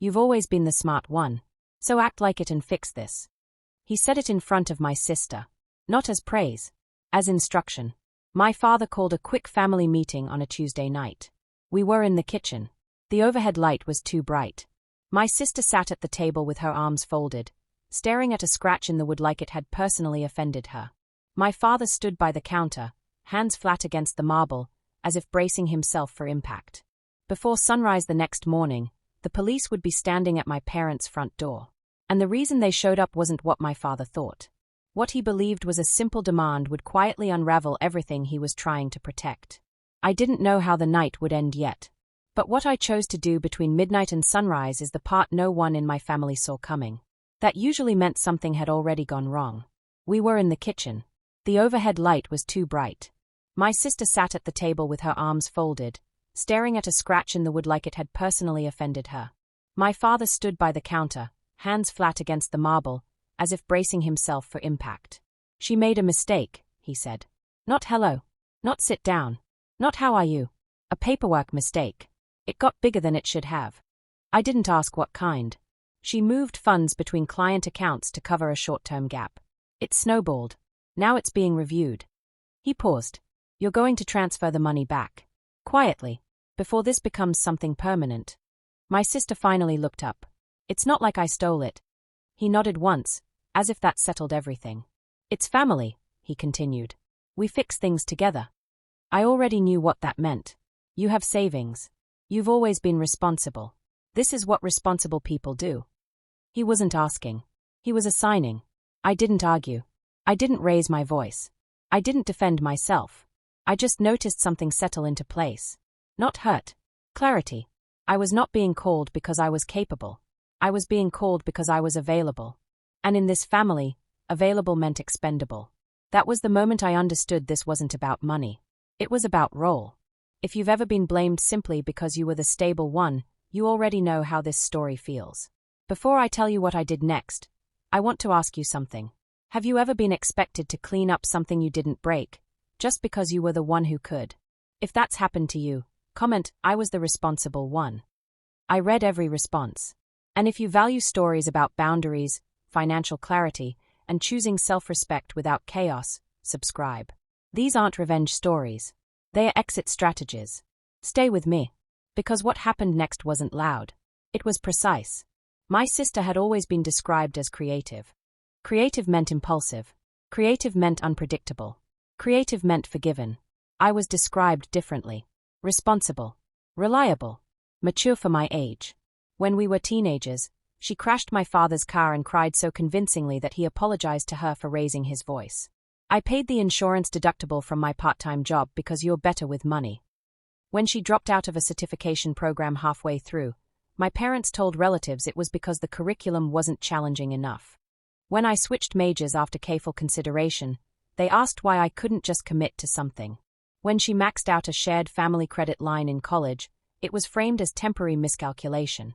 You've always been the smart one. So act like it and fix this. He said it in front of my sister. Not as praise. As instruction. My father called a quick family meeting on a Tuesday night. We were in the kitchen. The overhead light was too bright. My sister sat at the table with her arms folded, staring at a scratch in the wood like it had personally offended her. My father stood by the counter, hands flat against the marble, as if bracing himself for impact. Before sunrise the next morning, the police would be standing at my parents' front door. And the reason they showed up wasn't what my father thought. What he believed was a simple demand would quietly unravel everything he was trying to protect. I didn't know how the night would end yet. But what I chose to do between midnight and sunrise is the part no one in my family saw coming. That usually meant something had already gone wrong. We were in the kitchen. The overhead light was too bright. My sister sat at the table with her arms folded, staring at a scratch in the wood like it had personally offended her. My father stood by the counter, hands flat against the marble, as if bracing himself for impact. She made a mistake, he said. Not hello. Not sit down. Not how are you. A paperwork mistake. It got bigger than it should have. I didn't ask what kind. She moved funds between client accounts to cover a short-term gap. It snowballed. Now it's being reviewed. He paused. You're going to transfer the money back. Quietly. Before this becomes something permanent. My sister finally looked up. It's not like I stole it. He nodded once, as if that settled everything. It's family, he continued. We fix things together. I already knew what that meant. You have savings. You've always been responsible. This is what responsible people do. He wasn't asking. He was assigning. I didn't argue. I didn't raise my voice. I didn't defend myself. I just noticed something settle into place. Not hurt. Clarity. I was not being called because I was capable. I was being called because I was available. And in this family, available meant expendable. That was the moment I understood this wasn't about money. It was about role. If you've ever been blamed simply because you were the stable one, you already know how this story feels. Before I tell you what I did next, I want to ask you something. Have you ever been expected to clean up something you didn't break, just because you were the one who could? If that's happened to you, comment, I was the responsible one. I read every response. And if you value stories about boundaries, financial clarity, and choosing self-respect without chaos, subscribe. These aren't revenge stories. They are exit strategies. Stay with me. Because what happened next wasn't loud. It was precise. My sister had always been described as creative. Creative meant impulsive. Creative meant unpredictable. Creative meant forgiven. I was described differently. Responsible. Reliable. Mature for my age. When we were teenagers, she crashed my father's car and cried so convincingly that he apologized to her for raising his voice. I paid the insurance deductible from my part-time job because you're better with money. When she dropped out of a certification program halfway through, my parents told relatives it was because the curriculum wasn't challenging enough. When I switched majors after careful consideration, they asked why I couldn't just commit to something. When she maxed out a shared family credit line in college, it was framed as temporary miscalculation.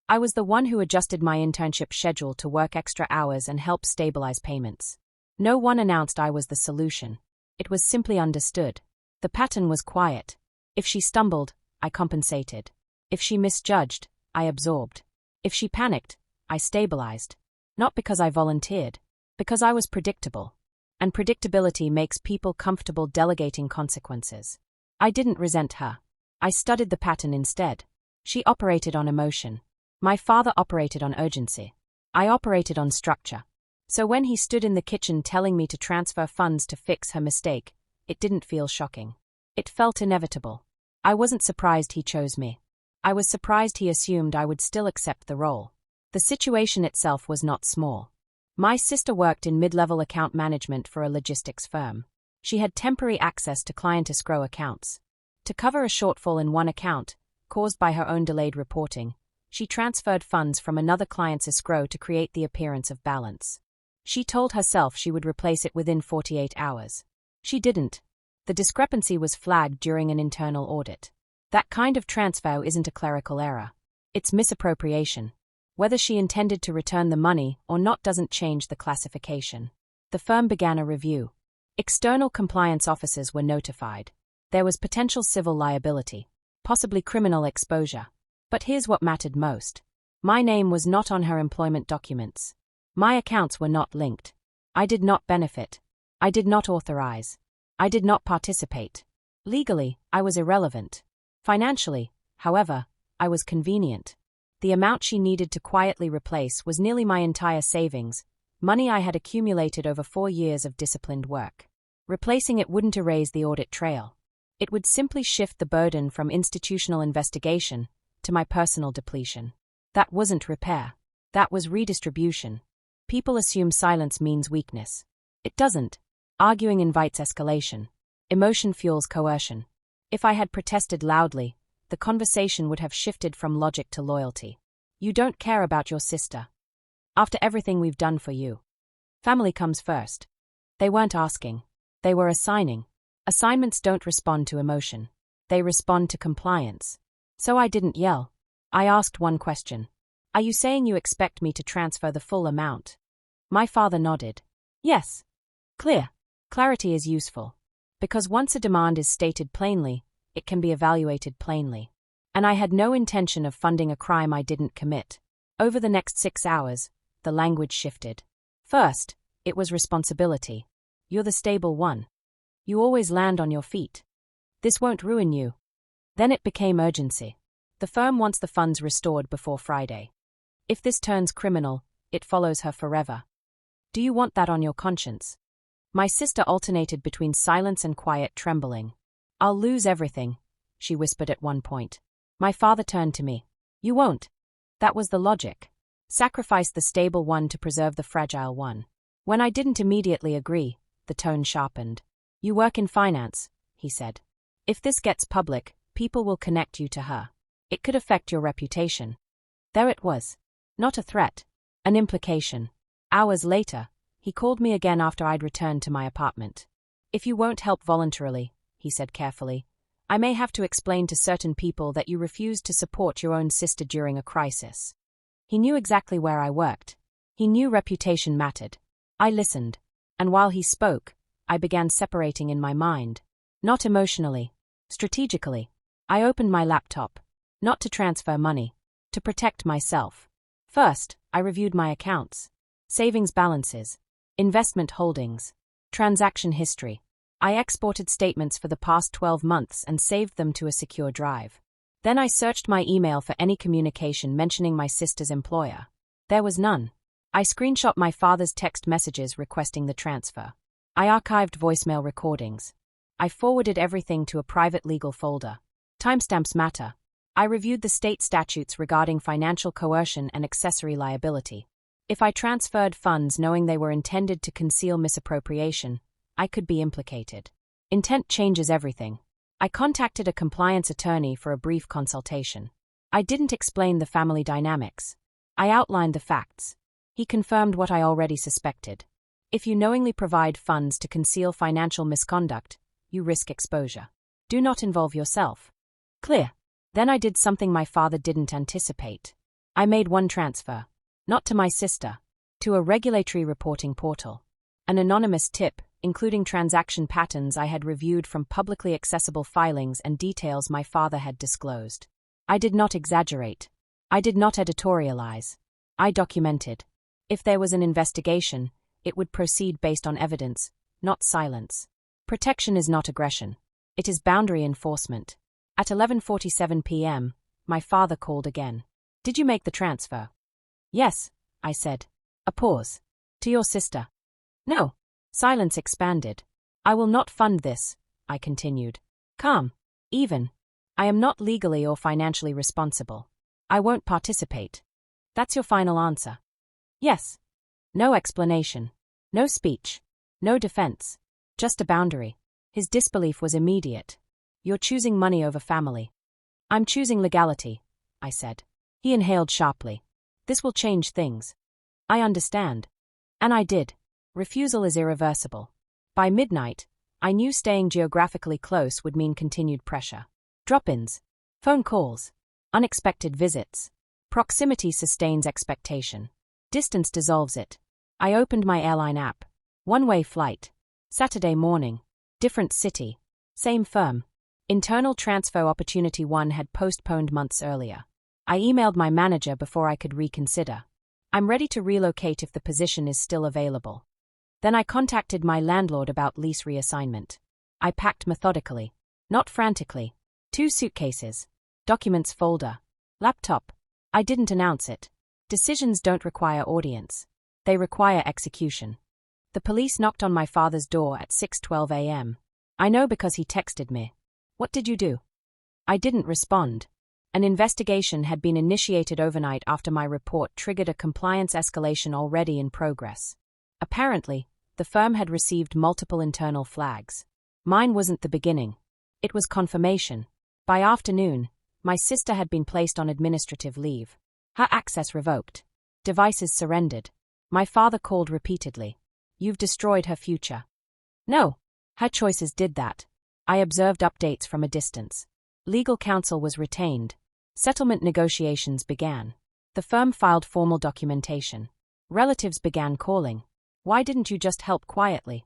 I was the one who adjusted my internship schedule to work extra hours and help stabilize payments. No one announced I was the solution. It was simply understood. The pattern was quiet. If she stumbled, I compensated. If she misjudged, I absorbed. If she panicked, I stabilized. Not because I volunteered, because I was predictable. And predictability makes people comfortable delegating consequences. I didn't resent her. I studied the pattern instead. She operated on emotion. My father operated on urgency. I operated on structure. So when he stood in the kitchen telling me to transfer funds to fix her mistake, it didn't feel shocking. It felt inevitable. I wasn't surprised he chose me. I was surprised he assumed I would still accept the role. The situation itself was not small. My sister worked in mid-level account management for a logistics firm. She had temporary access to client escrow accounts. To cover a shortfall in one account, caused by her own delayed reporting, she transferred funds from another client's escrow to create the appearance of balance. She told herself she would replace it within 48 hours. She didn't. The discrepancy was flagged during an internal audit. That kind of transfer isn't a clerical error. It's misappropriation. Whether she intended to return the money or not doesn't change the classification. The firm began a review. External compliance officers were notified. There was potential civil liability, possibly criminal exposure. But here's what mattered most. My name was not on her employment documents. My accounts were not linked. I did not benefit. I did not authorize. I did not participate. Legally, I was irrelevant. Financially, however, I was convenient. The amount she needed to quietly replace was nearly my entire savings, money I had accumulated over 4 years of disciplined work. Replacing it wouldn't erase the audit trail. It would simply shift the burden from institutional investigation to my personal depletion. That wasn't repair. That was redistribution. People assume silence means weakness. It doesn't. Arguing invites escalation. Emotion fuels coercion. If I had protested loudly, the conversation would have shifted from logic to loyalty. You don't care about your sister. After everything we've done for you. Family comes first. They weren't asking. They were assigning. Assignments don't respond to emotion. They respond to compliance. So I didn't yell. I asked one question. Are you saying you expect me to transfer the full amount? My father nodded. Yes. Clear. Clarity is useful. Because once a demand is stated plainly, it can be evaluated plainly. And I had no intention of funding a crime I didn't commit. Over the next 6 hours, the language shifted. First, it was responsibility. You're the stable one. You always land on your feet. This won't ruin you. Then it became urgency. The firm wants the funds restored before Friday. If this turns criminal, it follows her forever. Do you want that on your conscience? My sister alternated between silence and quiet trembling. I'll lose everything, she whispered at one point. My father turned to me. You won't. That was the logic. Sacrifice the stable one to preserve the fragile one. When I didn't immediately agree, the tone sharpened. You work in finance, he said. If this gets public, people will connect you to her. It could affect your reputation. There it was. Not a threat. An implication. Hours later, he called me again after I'd returned to my apartment. If you won't help voluntarily, he said carefully, I may have to explain to certain people that you refused to support your own sister during a crisis. He knew exactly where I worked. He knew reputation mattered. I listened. And while he spoke, I began separating in my mind. Not emotionally. Strategically. I opened my laptop. Not to transfer money. To protect myself. First, I reviewed my accounts. Savings balances. Investment holdings. Transaction history. I exported statements for the past 12 months and saved them to a secure drive. Then I searched my email for any communication mentioning my sister's employer. There was none. I screenshot my father's text messages requesting the transfer. I archived voicemail recordings. I forwarded everything to a private legal folder. Timestamps matter. I reviewed the state statutes regarding financial coercion and accessory liability. If I transferred funds knowing they were intended to conceal misappropriation, I could be implicated. Intent changes everything. I contacted a compliance attorney for a brief consultation. I didn't explain the family dynamics. I outlined the facts. He confirmed what I already suspected. If you knowingly provide funds to conceal financial misconduct, you risk exposure. Do not involve yourself. Clear. Then I did something my father didn't anticipate. I made one transfer. Not to my sister. To a regulatory reporting portal. An anonymous tip, including transaction patterns I had reviewed from publicly accessible filings and details my father had disclosed. I did not exaggerate. I did not editorialize. I documented. If there was an investigation, it would proceed based on evidence, not silence. Protection is not aggression. It is boundary enforcement. At 11:47 p.m., my father called again. Did you make the transfer? Yes, I said. A pause. To your sister? No. Silence expanded. I will not fund this, I continued. Calm. Even. I am not legally or financially responsible. I won't participate. That's your final answer? Yes. No explanation. No speech. No defense. Just a boundary. His disbelief was immediate. You're choosing money over family. I'm choosing legality, I said. He inhaled sharply. This will change things. I understand. And I did. Refusal is irreversible. By midnight, I knew staying geographically close would mean continued pressure. Drop-ins. Phone calls. Unexpected visits. Proximity sustains expectation. Distance dissolves it. I opened my airline app. One-way flight. Saturday morning. Different city. Same firm. Internal transfer opportunity 1 had postponed months earlier. I emailed my manager before I could reconsider. I'm ready to relocate if the position is still available. Then I contacted my landlord about lease reassignment. I packed methodically, not frantically. 2 suitcases, documents folder, laptop. I didn't announce it. Decisions don't require audience. They require execution. The police knocked on my father's door at 6:12 a.m. I know because he texted me. What did you do? I didn't respond. An investigation had been initiated overnight after my report triggered a compliance escalation already in progress. Apparently, the firm had received multiple internal flags. Mine wasn't the beginning. It was confirmation. By afternoon, my sister had been placed on administrative leave. Her access revoked. Devices surrendered. My father called repeatedly. You've destroyed her future. No, her choices did that. I observed updates from a distance. Legal counsel was retained. Settlement negotiations began. The firm filed formal documentation. Relatives began calling. Why didn't you just help quietly?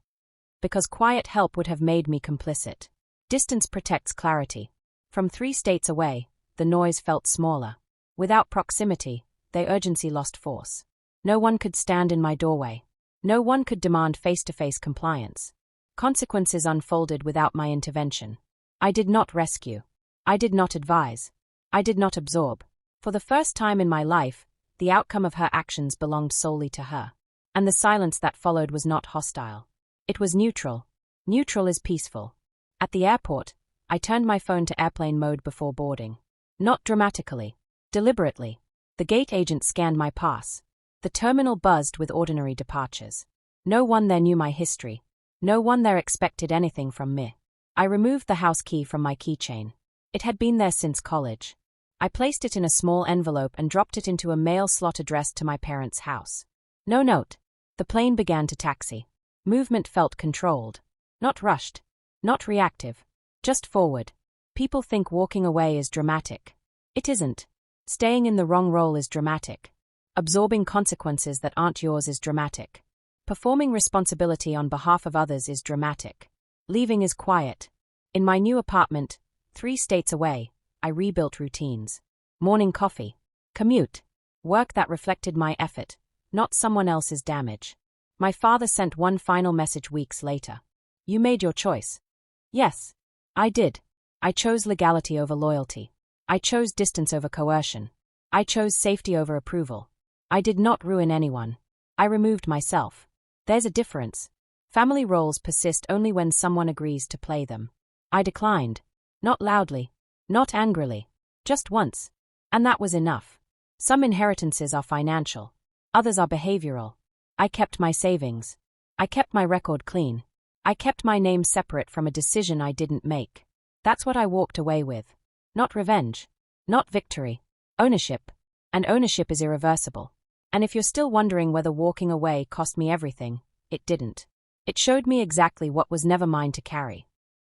Because quiet help would have made me complicit. Distance protects clarity. From 3 states away, the noise felt smaller. Without proximity, their urgency lost force. No one could stand in my doorway. No one could demand face-to-face compliance. Consequences unfolded without my intervention. I did not rescue. I did not advise. I did not absorb. For the first time in my life, the outcome of her actions belonged solely to her. And the silence that followed was not hostile. It was neutral. Neutral is peaceful. At the airport, I turned my phone to airplane mode before boarding. Not dramatically. Deliberately. The gate agent scanned my pass. The terminal buzzed with ordinary departures. No one there knew my history. No one there expected anything from me. I removed the house key from my keychain. It had been there since college. I placed it in a small envelope and dropped it into a mail slot addressed to my parents' house. No note. The plane began to taxi. Movement felt controlled. Not rushed. Not reactive. Just forward. People think walking away is dramatic. It isn't. Staying in the wrong role is dramatic. Absorbing consequences that aren't yours is dramatic. Performing responsibility on behalf of others is dramatic. Leaving is quiet. In my new apartment, 3 states away, I rebuilt routines. Morning coffee. Commute. Work that reflected my effort, not someone else's damage. My father sent one final message weeks later. You made your choice. Yes, I did. I chose legality over loyalty. I chose distance over coercion. I chose safety over approval. I did not ruin anyone. I removed myself. There's a difference. Family roles persist only when someone agrees to play them. I declined. Not loudly. Not angrily. Just once. And that was enough. Some inheritances are financial. Others are behavioral. I kept my savings. I kept my record clean. I kept my name separate from a decision I didn't make. That's what I walked away with. Not revenge. Not victory. Ownership. And ownership is irreversible. And if you're still wondering whether walking away cost me everything, it didn't. It showed me exactly what was never mine to carry.